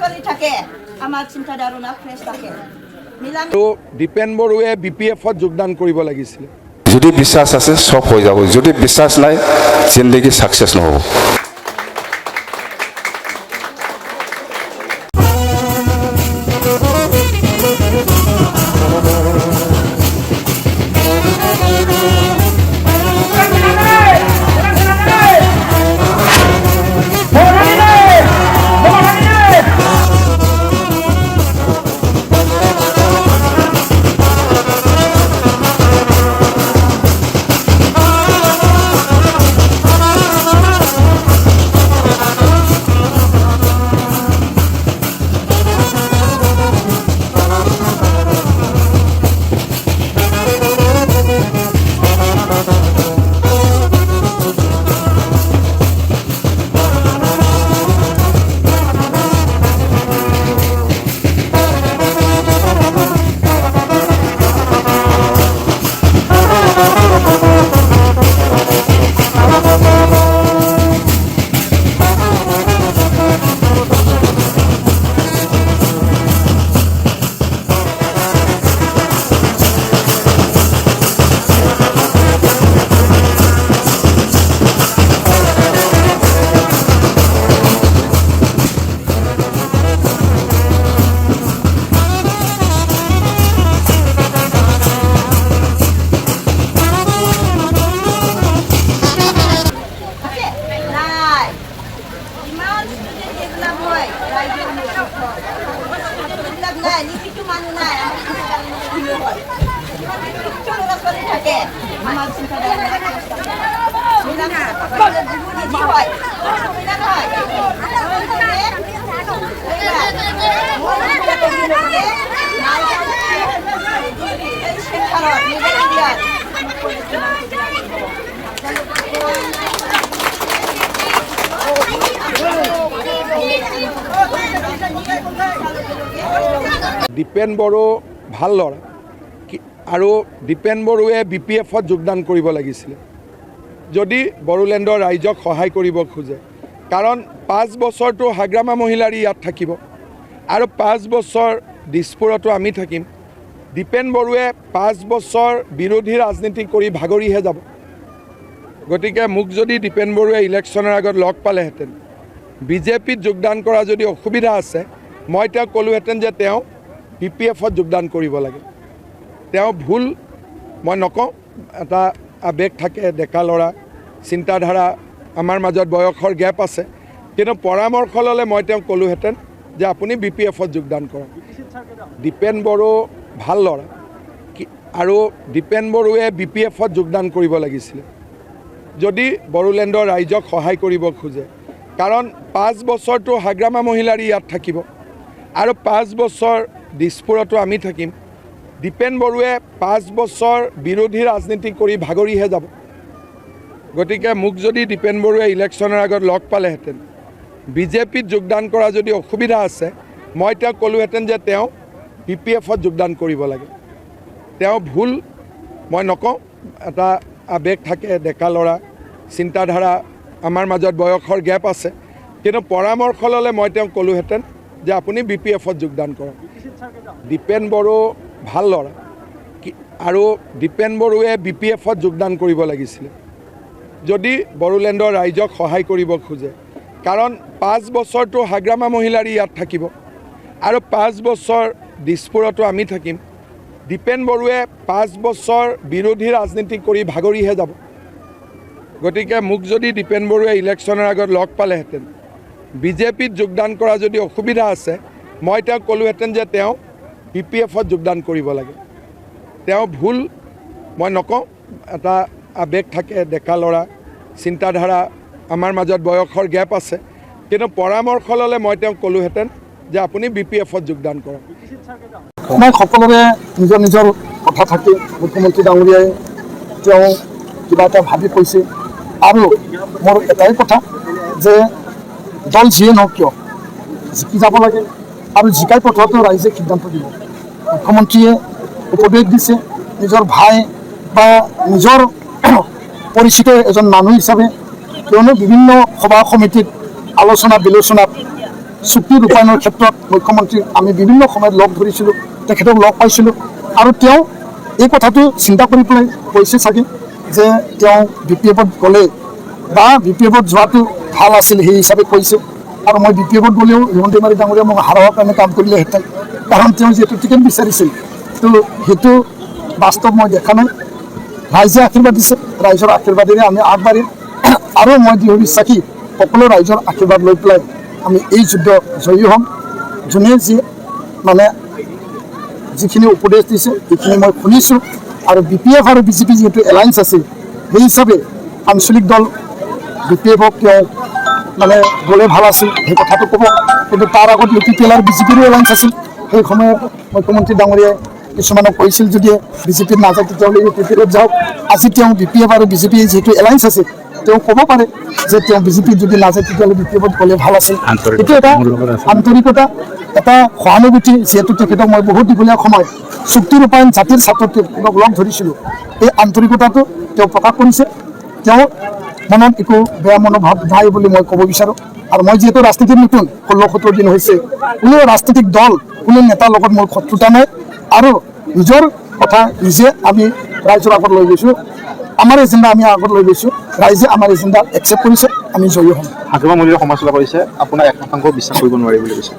ল'ৰা-ছোৱালী থাকে আমাৰ চিন্তাধাৰণা ফ্ৰেছ থাকে। তো দীপেন বড়োৱে BPF-ত যোগদান কৰিব লাগিছিল। যদি বিশ্বাস আছে সব হৈ যাব, যদি বিশ্বাস নাই জিন্দগি সাকসেস নহ'ব। দীপেন বড়ো ভাল ল'ৰা আৰু দীপেন বড়োৱে BPF-ত যোগদান কৰিব লাগিছিল যদি বড়োলেণ্ডৰ ৰাইজক সহায় কৰিব খোজে। কাৰণ 5 বছৰটো হাগ্ৰামা মহিলাৰ ইয়াত থাকিব আৰু 5 বছৰ দিছপুৰতো আমি থাকিম। দীপেন বড়োৱে 5 বছৰ বিৰোধী ৰাজনীতি কৰি ভাগৰিহে যাব। গতিকে মোক যদি দীপেন বড়োৱে ইলেকশ্যনৰ আগত লগ পালেহেঁতেন, BJP-ত যোগদান কৰা যদি অসুবিধা আছে, মই তেওঁক ক'লোহেঁতেন যে তেওঁ BPF-ত যোগদান কৰিব লাগে। তেওঁ ভুল মই নকওঁ, এটা আৱেগ থাকে, ডেকা ল'ৰা, চিন্তাধাৰা, আমাৰ মাজত বয়সৰ গেপ আছে, কিন্তু পৰামৰ্শ ল'লে মই তেওঁক ক'লোহেঁতেন যে আপুনি BPF-ত যোগদান কৰক। দীপেন বড়ো ভাল ল'ৰা আৰু দীপেন বড়োৱে BPF-ত যোগদান কৰিব লাগিছিল যদি বড়োলেণ্ডৰ ৰাইজক সহায় কৰিব খোজে। কাৰণ 5 বছৰটো হাগ্ৰামা মহিলাৰ ইয়াত থাকিব আৰু 5 বছৰ দিছপুৰতো আমি থাকিম। দীপেন বড়োৱে 5 বছৰ বিৰোধী ৰাজনীতি কৰি ভাগৰিহে যাব। গতিকে মোক যদি দীপেন বড়োৱে ইলেকশ্যনৰ আগত লগ পালেহেঁতেন, BJP-ত যোগদান কৰা যদি অসুবিধা আছে, মই তেওঁক ক'লোহেঁতেন যে তেওঁ BPF-ত যোগদান কৰিব লাগে। তেওঁ ভুল মই নকওঁ, এটা আৱেগ থাকে, ডেকা ল'ৰা, চিন্তাধাৰা, আমাৰ মাজত বয়সৰ গেপ আছে, কিন্তু পৰামৰ্শ ল'লে মই তেওঁক ক'লোহেঁতেন যে আপুনি BPF-ত যোগদান কৰক। দীপেন বড়ো ভাল ল'ৰা আৰু দীপেন বড়োৱে BPF-ত যোগদান কৰিব লাগিছিল যদি বড়োলেণ্ডৰ ৰাইজক সহায় কৰিব খোজে। কাৰণ 5 বছৰটো হাগ্ৰামা মহিলাৰ ইয়াত থাকিব আৰু 5 বছৰ দিছপুৰতো আমি থাকিম। দীপেন বড়োৱে 5 বছৰ বিৰোধী ৰাজনীতি কৰি ভাগৰিহে যাব। গতিকে মোক যদি দীপেন বড়োৱে ইলেকশ্যনৰ আগত লগ পালেহেঁতেন, BJP-ত যোগদান কৰা যদি অসুবিধা আছে, মই তেওঁক ক'লোহেঁতেন যে তেওঁ BPF-ত যোগদান কৰিব লাগে। তেওঁ ভুল মই নকওঁ, এটা আৱেগ থাকে, ডেকা ল'ৰা, চিন্তাধাৰা, আমাৰ মাজত বয়সৰ গেপ আছে, কিন্তু পৰামৰ্শ ল'লে মই তেওঁক ক'লোহেঁতেন যে আপুনি BPF-ত যোগদান কৰক। মই সকলোৰে নিজৰ নিজৰ কথা থাকে। মুখ্যমন্ত্ৰী ডাঙৰীয়াই তেওঁ কিবা এটা ভাবি কৈছে আৰু মোৰ এটাই কথা যে দল যিয়ে নহওক কিয় জিকি যাব লাগে আৰু জিকাই পঠোৱাটো ৰাইজে সিদ্ধান্ত দিব। মুখ্যমন্ত্ৰীয়ে উপদেশ দিছে, নিজৰ ভাই বা নিজৰ পৰিচিত এজন মানুহ হিচাপে কিয়নো বিভিন্ন সভা সমিতিত আলোচনা বিলোচনাত চুক্তি ৰূপায়ণৰ ক্ষেত্ৰত মুখ্যমন্ত্ৰীক আমি বিভিন্ন সময়ত লগ ধৰিছিলোঁ, তেখেতক লগ পাইছিলোঁ আৰু তেওঁ এই কথাটো চিন্তা কৰি পেলাই কৈছে চাগে যে তেওঁ BPF-ত গ'লে বা BPF-ত যোৱাটো ভাল আছিল সেই হিচাপে কৈছে। আৰু মই BPF-ত গ'লেও হিমন্ত মালী ডাঙৰীয়া মোক হাৰাবৰ কাৰণে কাম কৰিলেহেঁতেন, কাৰণ তেওঁ যিহেতু টিকেট বিচাৰিছিল। তো সেইটো বাস্তৱ মই দেখা নাই। ৰাইজে আশীৰ্বাদ দিছে, ৰাইজৰ আশীৰ্বাদেৰে আমি আগবাঢ়িম আৰু মই দৃঢ় বিশ্বাসী সকলো ৰাইজৰ আশীৰ্বাদ লৈ পেলাই আমি এই যুদ্ধ জয়ী হ'ম। যোনে যি মানে যিখিনি উপদেশ দিছে সেইখিনি মই শুনিছোঁ আৰু BPF আৰু BJP যিহেতু এলায়েন্স আছে সেই হিচাপে আঞ্চলিক দল BPF-ক তেওঁ মানে গ'লে ভাল আছিল সেই কথাটো ক'ব, কিন্তু তাৰ আগত UPPL আৰু BJP-ৰো এলায়েন্স আছিল। সেই সময়ত মুখ্যমন্ত্ৰী ডাঙৰীয়াই কিছুমানক কৈছিল যদিও BJP-ত নাযায় তেতিয়াহ'লে UPPL-ত যাওক। আজি তেওঁ BPF আৰু BJP যিহেতু এলায়েন্স আছে তেওঁ ক'ব পাৰে যে তেওঁ BJP-ত যদি নাযায় তেতিয়াহ'লে BPF-ত গ'লে ভাল আছিল। এইটো এটা আন্তৰিকতা, এটা সহানুভূতি। যিহেতু তেখেতক মই বহুত দীঘলীয়া সময় চুক্তি ৰূপায়ণ জাতিৰ ছাত্ৰত তেখেতক লগ ধৰিছিলোঁ, এই আন্তৰিকতাটো তেওঁ প্ৰকাশ কৰিছে। তেওঁ মনত একো বেয়া মনোভাৱ নাই বুলি মই ক'ব বিচাৰোঁ। আৰু মই যিহেতু ৰাজনীতিত নতুন 16-17 দিন হৈছে, কোনো ৰাজনৈতিক দল কোনো নেতাৰ লগত মোৰ শত্ৰুতা নাই আৰু নিজৰ কথা নিজে আমি ৰাইজৰ আগত লৈ গৈছোঁ। আমাৰ এজেণ্ডা আমি আগত লৈ গৈছোঁ, ৰাইজে আমাৰ এজেণ্ডা একচেপ্ট কৰিছে, আমি জয়ী হ'ম। হাজোমা মন্দিৰৰ সমালোচনা কৰিছে, আপোনাৰ 1% বিশ্বাস কৰিব নোৱাৰি বুলি কৈছে।